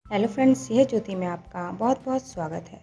Hello friends, यह ज्योति में आपका बहुत बहुत स्वागत है।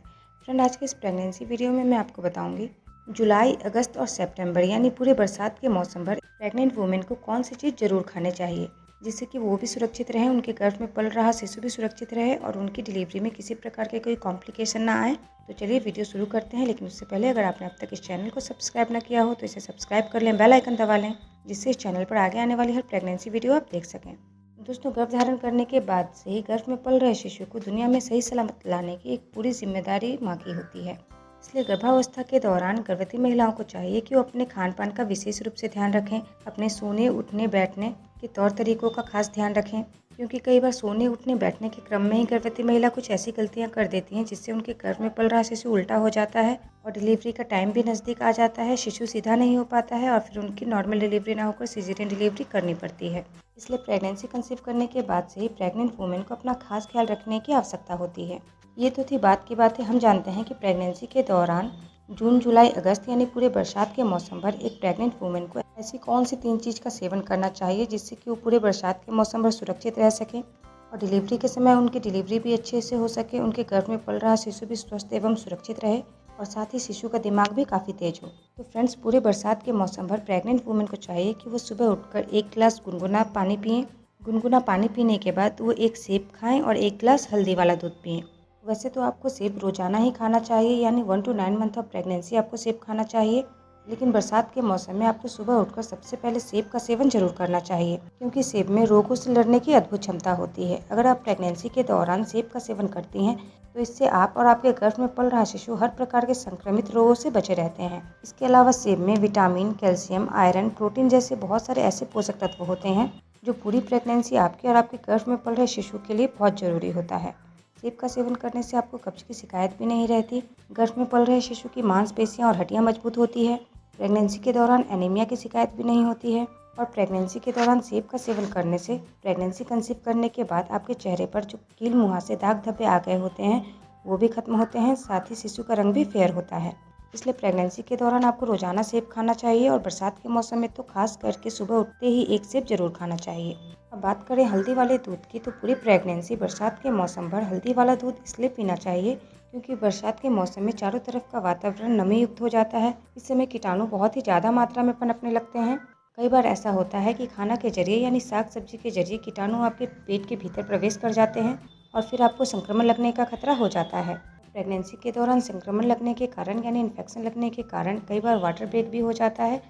फ्रेंड, आज के इस प्रेगनेंसी वीडियो में मैं आपको बताऊंगी जुलाई, अगस्त और सितंबर यानी पूरे बरसात के मौसम भर प्रेग्नेंट वुमेन को कौन सी चीज़ जरूर खाने चाहिए जिससे कि वो भी सुरक्षित रहे, उनके गर्भ में पल रहा शिशु भी सुरक्षित रहे और उनकी डिलीवरी में किसी प्रकार के कोई कॉम्प्लिकेशन ना आए। तो चलिए वीडियो शुरू करते हैं, लेकिन उससे पहले अगर आपने अब तक इस चैनल को सब्सक्राइब ना किया हो तो इसे सब्सक्राइब कर लें, बेल आइकन दबा लें, जिससे इस चैनल पर आगे आने वाली हर प्रेगनेंसी वीडियो आप देख सकें। दोस्तों, गर्भ धारण करने के बाद से ही गर्भ में पल रहे शिशु को दुनिया में सही सलामत लाने की एक पूरी जिम्मेदारी माँ की होती है। इसलिए गर्भावस्था के दौरान गर्भवती महिलाओं को चाहिए कि वो अपने खान पान का विशेष रूप से ध्यान रखें, अपने सोने उठने बैठने के तौर तरीकों का खास ध्यान रखें, क्योंकि कई बार सोने उठने बैठने के क्रम में ही गर्भवती महिला कुछ ऐसी गलतियां कर देती हैं जिससे उनके गर्भ में पल रहा शिशु उल्टा हो जाता है और डिलीवरी का टाइम भी नज़दीक आ जाता है, शिशु सीधा नहीं हो पाता है और फिर उनकी नॉर्मल डिलीवरी ना होकर सिजेरियन डिलीवरी करनी पड़ती है। इसलिए प्रेगनेंसी कंसीव करने के बाद से ही प्रेग्नेंट वुमेन को अपना खास ख्याल रखने की आवश्यकता होती है। ये तो थी बात की बातें। हम जानते हैं कि प्रेगनेंसी के दौरान जून, जुलाई, अगस्त यानी पूरे बरसात के मौसम भर एक प्रेग्नेंट वुमेन को ऐसी कौन सी 3 चीज़ का सेवन करना चाहिए जिससे कि वो पूरे बरसात के मौसम भर सुरक्षित रह सकें और डिलीवरी के समय उनकी डिलीवरी भी अच्छे से हो सके, उनके गर्भ में पल रहा शिशु भी स्वस्थ एवं सुरक्षित रहे और साथ ही शिशु का दिमाग भी काफ़ी तेज हो। तो फ्रेंड्स, पूरे बरसात के मौसम भर प्रेग्नेंट वुमेन को चाहिए कि वो सुबह उठकर 1 गिलास गुनगुना पानी पिएं। गुनगुना पानी पीने के बाद वो 1 सेब खाएं और 1 गिलास हल्दी वाला दूध पिएं। वैसे तो आपको सेब रोजाना ही खाना चाहिए, यानी 1 to 9 मंथ ऑफ प्रेगनेंसी आपको सेब खाना चाहिए, लेकिन बरसात के मौसम में आपको सुबह उठकर सबसे पहले सेब का सेवन जरूर करना चाहिए, क्योंकि सेब में रोगों से लड़ने की अद्भुत क्षमता होती है। अगर आप प्रेगनेंसी के दौरान सेब का सेवन करती हैं तो इससे आप और आपके गर्भ में पल रहा शिशु हर प्रकार के संक्रमित रोगों से बचे रहते हैं। इसके अलावा सेब में विटामिन, कैल्शियम, आयरन, प्रोटीन जैसे बहुत सारे ऐसे पोषक तत्व होते हैं जो पूरी प्रेगनेंसी आपके और आपके गर्भ में पल रहे शिशु के लिए बहुत जरूरी होता है। सेब का सेवन करने से आपको कब्ज की शिकायत भी नहीं रहती, गर्भ में पल रहे शिशु की मांसपेशियां और हड्डियां मजबूत होती है, प्रेगनेंसी के दौरान एनीमिया की शिकायत भी नहीं होती है और प्रेगनेंसी के दौरान सेब का सेवन करने से प्रेगनेंसी कंसीव करने के बाद आपके चेहरे पर जो कील मुहासे दाग धब्बे आ गए होते हैं वो भी खत्म होते हैं, साथ ही शिशु का रंग भी फेयर होता है। इसलिए प्रेगनेंसी के दौरान आपको रोजाना सेब खाना चाहिए और बरसात के मौसम में तो खास करके सुबह उठते ही 1 सेब जरूर खाना चाहिए। अब बात करें हल्दी वाले दूध की, तो पूरी प्रेगनेंसी बरसात के मौसम भर हल्दी वाला दूध इसलिए पीना चाहिए क्योंकि बरसात के मौसम में चारों तरफ का वातावरण नमी युक्त हो जाता है। इस समय कीटाणु बहुत ही ज़्यादा मात्रा में पनपने लगते हैं। कई बार ऐसा होता है कि खाना के जरिए यानी साग सब्जी के जरिए कीटाणु आपके पेट के भीतर प्रवेश कर जाते हैं और फिर आपको संक्रमण लगने का खतरा हो जाता है। प्रेगनेंसी के दौरान संक्रमण लगने के कारण यानी इन्फेक्शन लगने के कारण कई बार वाटर ब्रेक भी हो जाता है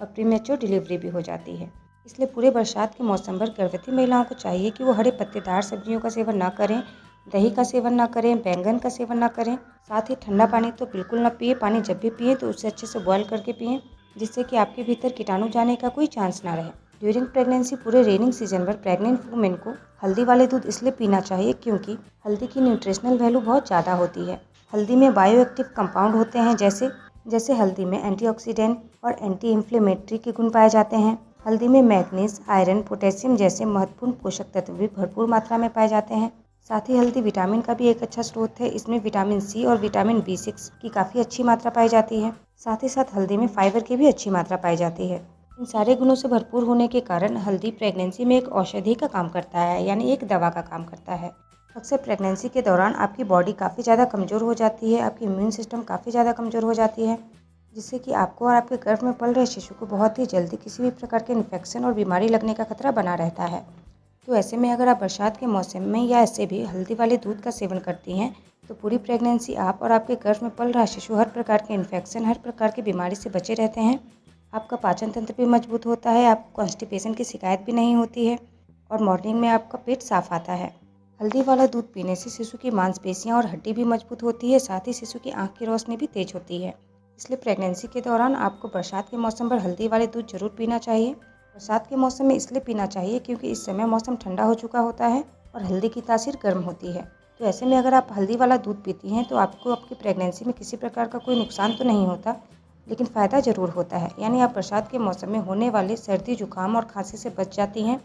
और प्रीमेच्योर डिलीवरी भी हो जाती है। इसलिए पूरे बरसात के मौसम भर गर्भवती महिलाओं को चाहिए कि वो हरे पत्तेदार सब्जियों का सेवन ना करें, दही का सेवन ना करें, बैंगन का सेवन ना करें। साथ ही ठंडा पानी तो बिल्कुल ना पिए, पानी जब भी पिए तो उसे अच्छे से बॉयल करके पिएं, जिससे कि आपके भीतर कीटाणु जाने का कोई चांस ना रहे। ड्यूरिंग प्रेगनेंसी पूरे रेनिंग सीजन भर प्रेग्नेंट वुमेन को हल्दी वाले दूध इसलिए पीना चाहिए क्योंकि हल्दी की न्यूट्रिशनल वैल्यू बहुत ज़्यादा होती है। हल्दी में बायो एक्टिव कंपाउंड होते हैं, जैसे हल्दी में एंटीऑक्सीडेंट और एंटी इन्फ्लेमेटरी के गुण पाए जाते हैं। हल्दी में मैग्नीज, आयरन, पोटेशियम जैसे महत्वपूर्ण पोषक तत्व भी भरपूर मात्रा में पाए जाते हैं। साथ ही हल्दी विटामिन का भी एक अच्छा स्रोत है। इसमें विटामिन सी और विटामिन B6 की काफ़ी अच्छी मात्रा पाई जाती है। साथ ही साथ हल्दी में फाइबर की भी अच्छी मात्रा पाई जाती है। इन सारे गुणों से भरपूर होने के कारण हल्दी प्रेगनेंसी में एक औषधि का काम करता है, यानी एक दवा का काम करता है। अक्सर प्रेगनेंसी के दौरान आपकी बॉडी काफ़ी ज़्यादा कमज़ोर हो जाती है, आपकी इम्यून सिस्टम काफ़ी ज़्यादा कमज़ोर हो जाती है, जिससे कि आपको और आपके गर्भ में पल रहे शिशु को बहुत ही जल्दी किसी भी प्रकार के इन्फेक्शन और बीमारी लगने का खतरा बना रहता है। तो ऐसे में अगर आप बरसात के मौसम में या ऐसे भी हल्दी वाले दूध का सेवन करती हैं तो पूरी प्रेगनेंसी आप और आपके गर्भ में पल रहा शिशु हर प्रकार के इन्फेक्शन, हर प्रकार की बीमारी से बचे रहते हैं। आपका पाचन तंत्र भी मजबूत होता है, आपको कॉन्स्टिपेशन की शिकायत भी नहीं होती है और मॉर्निंग में आपका पेट साफ आता है। हल्दी वाला दूध पीने से शिशु की मांसपेशियां और हड्डी भी मजबूत होती है, साथ ही शिशु की आँख की रोशनी भी तेज होती है। इसलिए प्रेगनेंसी के दौरान आपको बरसात के मौसम पर हल्दी वाले दूध जरूर पीना चाहिए। बरसात के मौसम में इसलिए पीना चाहिए क्योंकि इस समय मौसम ठंडा हो चुका होता है और हल्दी की तासीर गर्म होती है। तो ऐसे में अगर आप हल्दी वाला दूध पीती हैं तो आपको आपकी प्रेगनेंसी में किसी प्रकार का कोई नुकसान तो नहीं होता, लेकिन फ़ायदा ज़रूर होता है, यानी आप बरसात के मौसम में होने वाले सर्दी, जुकाम और खांसी से बच जाती हैं।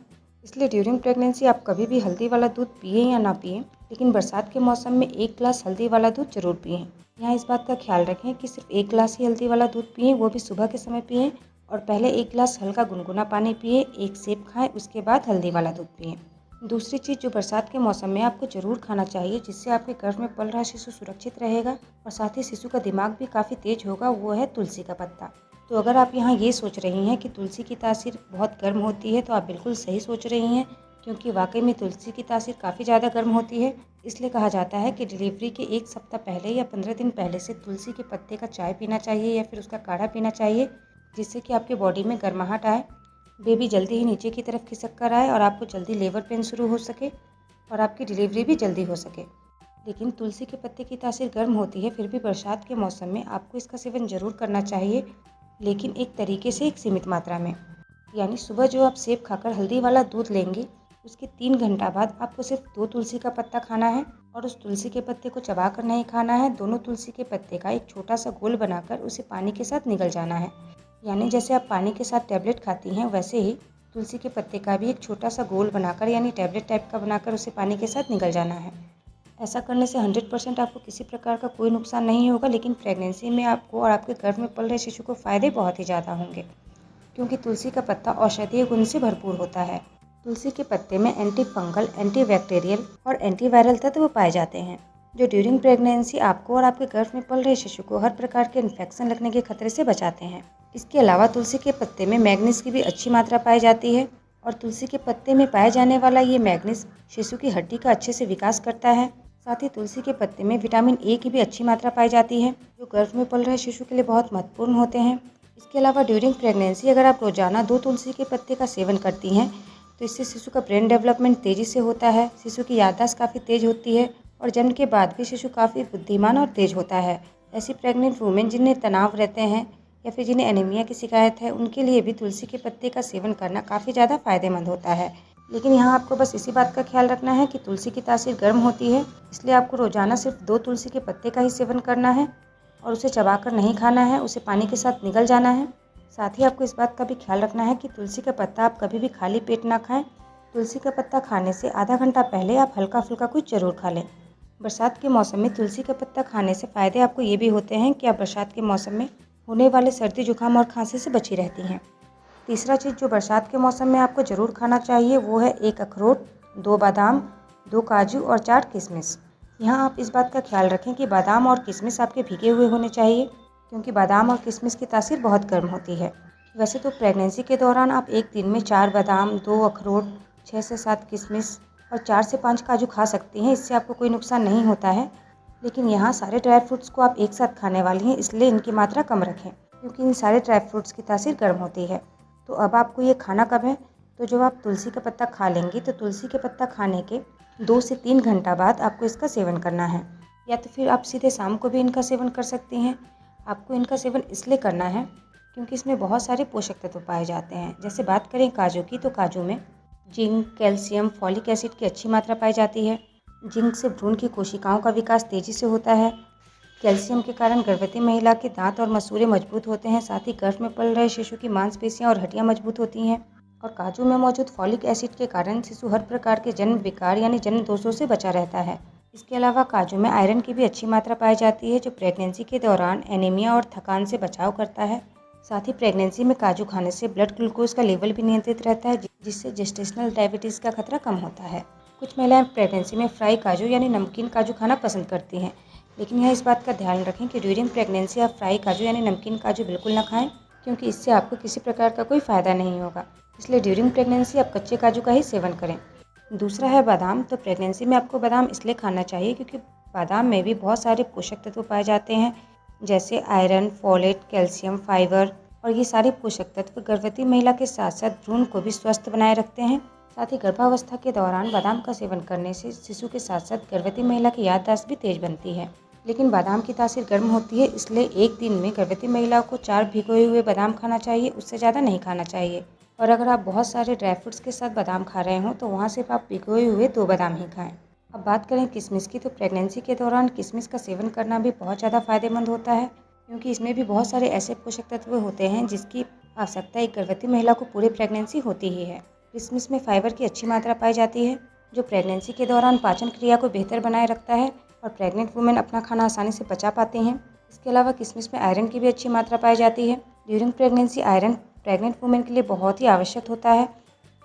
इसलिए ड्यूरिंग प्रेगनेंसी आप कभी भी हल्दी वाला दूध पिएं या ना पिएं, लेकिन बरसात के मौसम में 1 गिलास हल्दी वाला दूध जरूर पिएं। यहाँ इस बात का ख्याल रखें कि सिर्फ 1 गिलास ही हल्दी वाला दूध पिएं, वो भी सुबह के समय पिएं और पहले 1 गिलास हल्का गुनगुना पानी पिएं, 1 सेब खाएं, उसके बाद हल्दी वाला दूध पिएं। दूसरी चीज़ जो बरसात के मौसम में आपको ज़रूर खाना चाहिए, जिससे आपके गर्भ में पल रहा शिशु सुरक्षित रहेगा और साथ ही शिशु का दिमाग भी काफ़ी तेज होगा, वो है तुलसी का पत्ता। तो अगर आप यहाँ ये सोच रही हैं कि तुलसी की तासीर बहुत गर्म होती है, तो आप बिल्कुल सही सोच रही हैं, क्योंकि वाकई में तुलसी की तासीर काफ़ी ज़्यादा गर्म होती है। इसलिए कहा जाता है कि डिलीवरी के 1 सप्ताह पहले या 15 दिन पहले से तुलसी के पत्ते का चाय पीना चाहिए या फिर उसका काढ़ा पीना चाहिए, जिससे कि आपके बॉडी में गर्माहट आए, बेबी जल्दी ही नीचे की तरफ खिसक कर आए और आपको जल्दी लेबर पेन शुरू हो सके और आपकी डिलीवरी भी जल्दी हो सके। लेकिन तुलसी के पत्ते की तासीर गर्म होती है, फिर भी बरसात के मौसम में आपको इसका सेवन ज़रूर करना चाहिए, लेकिन एक तरीके से एक सीमित मात्रा में। यानी सुबह जो आप सेब खाकर हल्दी वाला दूध लेंगे, उसके 3 घंटा बाद आपको सिर्फ 2 तुलसी का पत्ता खाना है और उस तुलसी के पत्ते को चबाकर नहीं खाना है। दोनों तुलसी के पत्ते का एक छोटा सा गोल बनाकर उसे पानी के साथ निगल जाना है। यानी जैसे आप पानी के साथ टैबलेट खाती हैं, वैसे ही तुलसी के पत्ते का भी एक छोटा सा गोल बनाकर यानी टैबलेट टाइप का बनाकर उसे पानी के साथ निगल जाना है। ऐसा करने से 100% आपको किसी प्रकार का कोई नुकसान नहीं होगा, लेकिन प्रेगनेंसी में आपको और आपके गर्भ में पल रहे शिशु को फ़ायदे बहुत ही ज़्यादा होंगे, क्योंकि तुलसी का पत्ता औषधीय गुण से भरपूर होता है। तुलसी के पत्ते में एंटी फंगल, एंटी बैक्टीरियल और एंटीवायरल तत्व पाए जाते हैं, जो ड्यूरिंग प्रेगनेंसी आपको और आपके गर्भ में पल रहे शिशु को हर प्रकार के इन्फेक्शन लगने के खतरे से बचाते हैं। इसके अलावा तुलसी के पत्ते में मैग्नीज की भी अच्छी मात्रा पाई जाती है और तुलसी के पत्ते में पाए जाने वाला ये मैग्नीज शिशु की हड्डी का अच्छे से विकास करता है। साथ ही तुलसी के पत्ते में विटामिन ए की भी अच्छी मात्रा पाई जाती है, जो गर्भ में पल रहे शिशु के लिए बहुत महत्वपूर्ण होते हैं। इसके अलावा ड्यूरिंग प्रेगनेंसी अगर आप रोजाना 2 तुलसी के पत्ते का सेवन करती हैं, तो इससे शिशु का ब्रेन डेवलपमेंट तेज़ी से होता है, शिशु की याददाश्त काफ़ी तेज होती है और जन्म के बाद भी शिशु काफ़ी बुद्धिमान और तेज होता है। ऐसी प्रेग्नेंट वुमेन जिन्हें तनाव रहते हैं या फिर जिन्हें एनीमिया की शिकायत है, उनके लिए भी तुलसी के पत्ते का सेवन करना काफ़ी ज़्यादा फायदेमंद होता है। लेकिन यहाँ आपको बस इसी बात का ख्याल रखना है कि तुलसी की तासीर गर्म होती है, इसलिए आपको रोजाना सिर्फ 2 तुलसी के पत्ते का ही सेवन करना है और उसे चबाकर नहीं खाना है, उसे पानी के साथ निगल जाना है। साथ ही आपको इस बात का भी ख्याल रखना है कि तुलसी का पत्ता आप कभी भी खाली पेट ना खाएं। तुलसी का पत्ता खाने से आधा घंटा पहले आप हल्का फुल्का कुछ जरूर खा लें। बरसात के मौसम में तुलसी का पत्ता खाने से फ़ायदे आपको ये भी होते हैं कि आप बरसात के मौसम में होने वाले सर्दी जुकाम और खांसी से बची रहती हैं। तीसरा चीज़ जो बरसात के मौसम में आपको ज़रूर खाना चाहिए, वो है 1 अखरोट, 2 बादाम, 2 काजू और 4 किशमिश। यहाँ आप इस बात का ख्याल रखें कि बादाम और किशमिश आपके भीगे हुए होने चाहिए, क्योंकि बादाम और किशमिश की तासीर बहुत गर्म होती है। वैसे तो प्रेगनेंसी के दौरान आप एक दिन में 4 बादाम, 2 अखरोट, 6 से 7 किशमिश और 4 से 5 काजू खा सकती हैं, इससे आपको कोई नुकसान नहीं होता है। लेकिन यहाँ सारे ड्राई फ्रूट्स को आप एक साथ खाने वाली हैं, इसलिए इनकी मात्रा कम रखें, क्योंकि इन सारे ड्राई फ्रूट्स की तासीर गर्म होती है। तो अब आपको ये खाना कब है, तो जब आप तुलसी का पत्ता खा लेंगी, तो तुलसी के पत्ता खाने के 2 से 3 घंटा बाद आपको इसका सेवन करना है, या तो फिर आप सीधे शाम को भी इनका सेवन कर सकती हैं। आपको इनका सेवन इसलिए करना है क्योंकि इसमें बहुत सारे पोषक तत्व पाए जाते हैं। जैसे बात करें काजू की, तो काजू में जिंक, कैल्शियम, फॉलिक एसिड की अच्छी मात्रा पाई जाती है। जिंक से भ्रूण की कोशिकाओं का विकास तेजी से होता है। कैल्शियम के कारण गर्भवती महिला के दांत और मसूड़े मजबूत होते हैं। साथ ही गर्भ में पल रहे शिशु की मांसपेशियां और हड्डियां मजबूत होती हैं। और काजू में मौजूद फॉलिक एसिड के कारण शिशु हर प्रकार के जन्म विकार यानी जन्म दोषों से बचा रहता है। इसके अलावा काजू में आयरन की भी अच्छी मात्रा पाई जाती है, जो प्रेगनेंसी के दौरान एनीमिया और थकान से बचाव करता है। साथ ही प्रेगनेंसी में काजू खाने से ब्लड ग्लूकोज का लेवल भी नियंत्रित रहता है, जिससे जेस्टेशनल डायबिटीज़ का खतरा कम होता है। कुछ महिलाएं प्रेगनेंसी में फ्राई काजू यानी नमकीन काजू खाना पसंद करती हैं, लेकिन यह इस बात का ध्यान रखें कि ड्यूरिंग प्रेगनेंसी आप फ्राई काजू यानी नमकीन काजू बिल्कुल ना खाएं, क्योंकि इससे आपको किसी प्रकार का कोई फ़ायदा नहीं होगा। इसलिए ड्यूरिंग प्रेगनेंसी आप कच्चे काजू का ही सेवन करें। दूसरा है बादाम। तो प्रेगनेंसी में आपको बादाम इसलिए खाना चाहिए क्योंकि बादाम में भी बहुत सारे पोषक तत्व पाए जाते हैं, जैसे आयरन, फोलेट, कैल्शियम, फाइबर, और ये सारे पोषक तत्व गर्भवती महिला के साथ साथ भ्रूण को भी स्वस्थ बनाए रखते हैं। साथ ही गर्भावस्था के दौरान बादाम का सेवन करने से शिशु के साथ साथ गर्भवती महिला की याददाश्त भी तेज बनती है। लेकिन बादाम की तासीर गर्म होती है, इसलिए एक दिन में गर्भवती महिला को 4 भिगोए हुए बादाम खाना चाहिए, उससे ज़्यादा नहीं खाना चाहिए। और अगर आप बहुत सारे ड्राई फ्रूट्स के साथ बादाम खा रहे हों, तो वहाँ सिर्फ आप भिगोए हुए 2 बादाम ही खाएं। अब बात करें किशमिश की, तो प्रेगनेंसी के दौरान किशमिश का सेवन करना भी बहुत ज़्यादा फायदेमंद होता है, क्योंकि इसमें भी बहुत सारे ऐसे पोषक तत्व होते हैं जिसकी आवश्यकता एक गर्भवती महिला को पूरी प्रेगनेंसी होती ही है। किशमिश में फाइबर की अच्छी मात्रा पाई जाती है, जो प्रेगनेंसी के दौरान पाचन क्रिया को बेहतर बनाए रखता है और प्रेग्नेंट वुमेन अपना खाना आसानी से पचा पाते हैं। इसके अलावा किशमिश में आयरन की भी अच्छी मात्रा पाई जाती है। During pregnancy iron pregnant women के लिए बहुत ही आवश्यक होता है,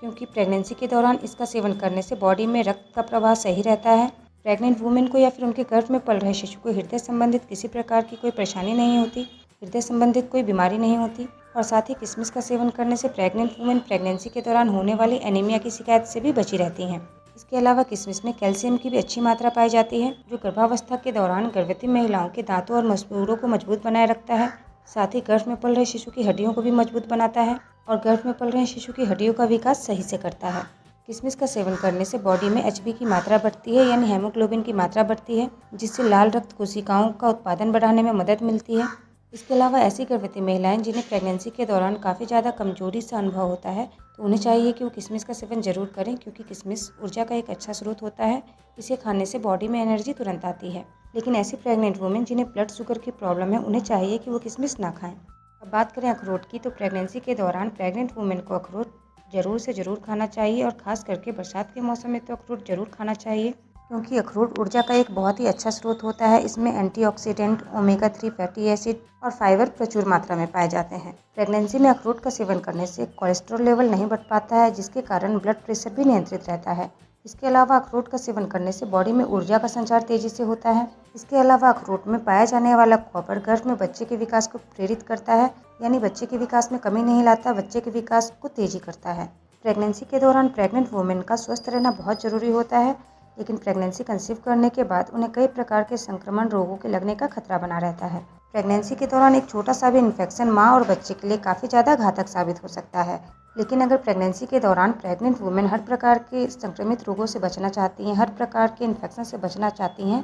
क्योंकि प्रेगनेंसी के दौरान इसका सेवन करने से बॉडी में रक्त का प्रवाह सही रहता है। प्रेग्नेंट वुमेन को या फिर उनके गर्भ में पल रहे शिशु को हृदय संबंधित किसी प्रकार की कोई परेशानी नहीं होती, हृदय संबंधित कोई बीमारी नहीं होती। और साथ ही किशमिश का सेवन करने से प्रेग्नेंट वुमेन प्रेगनेंसी के दौरान होने वाली एनीमिया की शिकायत से भी बची रहती हैं। इसके अलावा किशमिश में कैल्शियम की भी अच्छी मात्रा पाई जाती है, जो गर्भावस्था के दौरान गर्भवती महिलाओं के दांतों और मसूड़ों को मजबूत बनाए रखता है। साथ ही गर्भ में पल रहे शिशु की हड्डियों को भी मजबूत बनाता है और गर्भ में पल रहे शिशु की हड्डियों का विकास सही से करता है। किशमिश का सेवन करने से बॉडी में एचबी की मात्रा बढ़ती है, यानी हेमोग्लोबिन की मात्रा बढ़ती है, जिससे लाल रक्त कोशिकाओं का उत्पादन बढ़ाने में मदद मिलती है। इसके अलावा ऐसी गर्भवती महिलाएं जिन्हें प्रेगनेंसी के दौरान काफ़ी ज़्यादा कमजोरी सा अनुभव होता है, तो उन्हें चाहिए कि वो किशमिश का सेवन जरूर करें, क्योंकि किशमिश ऊर्जा का एक अच्छा स्रोत होता है। इसे खाने से बॉडी में एनर्जी तुरंत आती है। लेकिन ऐसी प्रेग्नेंट वुमेन जिन्हें ब्लड शुगर की प्रॉब्लम है, उन्हें चाहिए कि वो किशमिश ना खाएं। अब बात करें अखरोट की, तो प्रेगनेंसी के दौरान प्रेग्नेंट वुमेन को अखरोट ज़रूर से ज़रूर खाना चाहिए और ख़ास करके बरसात के मौसम में तो अखरोट ज़रूर खाना चाहिए, क्योंकि अखरोट ऊर्जा का एक बहुत ही अच्छा स्रोत होता है। इसमें एंटीऑक्सीडेंट, ओमेगा 3 फैटी एसिड और फाइबर प्रचुर मात्रा में पाए जाते हैं। प्रेगनेंसी में अखरोट का सेवन करने से कोलेस्ट्रॉल लेवल नहीं बढ़ पाता है, जिसके कारण ब्लड प्रेशर भी नियंत्रित रहता है। इसके अलावा अखरोट का सेवन करने से बॉडी में ऊर्जा का संचार तेजी से होता है। इसके अलावा अखरोट में पाया जाने वाला कॉपर गर्भ में बच्चे के विकास को प्रेरित करता है, यानी बच्चे के विकास में कमी नहीं लाता, बच्चे के विकास को तेजी करता है। प्रेगनेंसी के दौरान प्रेग्नेंट वुमेन का स्वस्थ रहना बहुत जरूरी होता है, लेकिन प्रेगनेंसी कंसीव करने के बाद उन्हें कई प्रकार के संक्रमण रोगों के लगने का खतरा बना रहता है। प्रेगनेंसी के दौरान एक छोटा सा भी इन्फेक्शन माँ और बच्चे के लिए काफ़ी ज़्यादा घातक साबित हो सकता है। लेकिन अगर प्रेगनेंसी के दौरान प्रेग्नेंट वुमेन हर प्रकार के संक्रमित रोगों से बचना चाहती हैं, हर प्रकार के इन्फेक्शन से बचना चाहती हैं,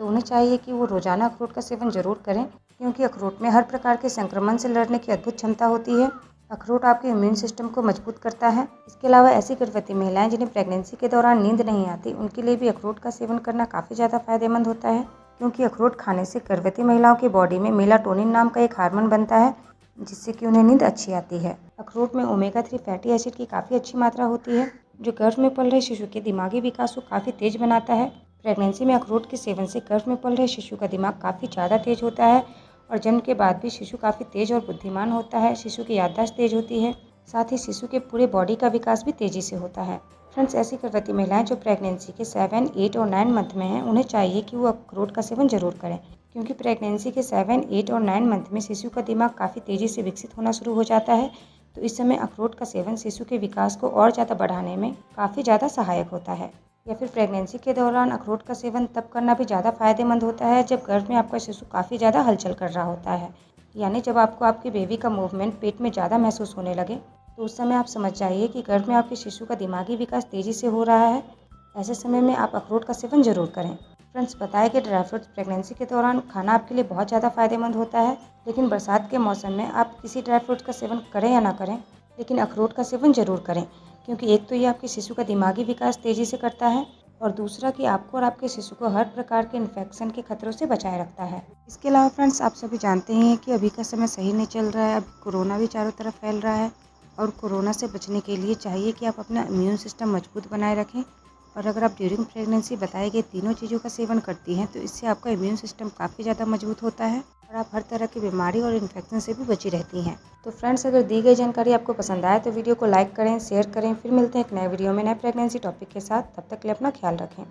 तो उन्हें चाहिए कि वो रोजाना अखरोट का सेवन जरूर करें, क्योंकि अखरोट में हर प्रकार के संक्रमण से लड़ने की अद्भुत क्षमता होती है। अखरोट आपके इम्यून सिस्टम को मजबूत करता है। इसके अलावा ऐसी गर्भवती महिलाएं जिन्हें प्रेगनेंसी के दौरान नींद नहीं आती, उनके लिए भी अखरोट का सेवन करना काफ़ी ज़्यादा फायदेमंद होता है, क्योंकि अखरोट खाने से गर्भवती महिलाओं की बॉडी में मेलाटोनिन नाम का एक हार्मोन बनता है, जिससे कि उन्हें नींद अच्छी आती है। अखरोट में ओमेगा 3 फैटी एसिड की काफ़ी अच्छी मात्रा होती है, जो गर्भ में पल रहे शिशु के दिमागी विकास को काफ़ी तेज बनाता है। प्रेगनेंसी में अखरोट के सेवन से गर्भ में पल रहे शिशु का दिमाग काफ़ी ज़्यादा तेज होता है और जन्म के बाद भी शिशु काफ़ी तेज और बुद्धिमान होता है। शिशु की याददाश्त तेज होती है, साथ ही शिशु के पूरे बॉडी का विकास भी तेज़ी से होता है। फ्रेंड्स, ऐसी गर्भवती महिलाएं जो प्रेगनेंसी के 7, 8 और 9 मंथ में हैं, उन्हें चाहिए कि वो अखरोट का सेवन जरूर करें, क्योंकि प्रेगनेंसी के 7, 8 और 9 मंथ में शिशु का दिमाग काफ़ी तेज़ी से विकसित होना शुरू हो जाता है। तो इस समय अखरोट का सेवन शिशु के विकास को और ज़्यादा बढ़ाने में काफ़ी ज़्यादा सहायक होता है। या फिर प्रेगनेंसी के दौरान अखरोट का सेवन तब करना भी ज़्यादा फायदेमंद होता है जब गर्भ में आपका शिशु काफ़ी ज़्यादा हलचल कर रहा होता है, यानी जब आपको आपके बेबी का मूवमेंट पेट में ज़्यादा महसूस होने लगे, तो उस समय आप समझ जाइए कि गर्भ में आपके शिशु का दिमागी विकास तेज़ी से हो रहा है। ऐसे समय में आप अखरोट का सेवन जरूर करें। फ्रेंड्स, बताया कि ड्राई फ्रूट्स प्रेगनेंसी के दौरान खाना आपके लिए बहुत ज़्यादा फायदेमंद होता है, लेकिन बरसात के मौसम में आप किसी ड्राई फ्रूट्स का सेवन करें या ना करें, लेकिन अखरोट का सेवन जरूर करें, क्योंकि एक तो ये आपके शिशु का दिमागी विकास तेज़ी से करता है और दूसरा कि आपको और आपके शिशु को हर प्रकार के इन्फेक्शन के खतरों से बचाए रखता है। इसके अलावा फ्रेंड्स, आप सभी जानते ही हैं कि अभी का समय सही नहीं चल रहा है। अभी कोरोना भी चारों तरफ फैल रहा है और कोरोना से बचने के लिए चाहिए कि आप अपना इम्यून सिस्टम मजबूत बनाए रखें। और अगर आप ड्यूरिंग प्रेगनेंसी बताए गए तीनों चीज़ों का सेवन करती हैं, तो इससे आपका इम्यून सिस्टम काफ़ी ज़्यादा मजबूत होता है और आप हर तरह की बीमारी और इन्फेक्शन से भी बची रहती हैं। तो फ्रेंड्स, अगर दी गई जानकारी आपको पसंद आए तो वीडियो को लाइक करें, शेयर करें। फिर मिलते हैं एक नए वीडियो में नए प्रेगनेंसी टॉपिक के साथ। तब तक के लिए अपना ख्याल रखें।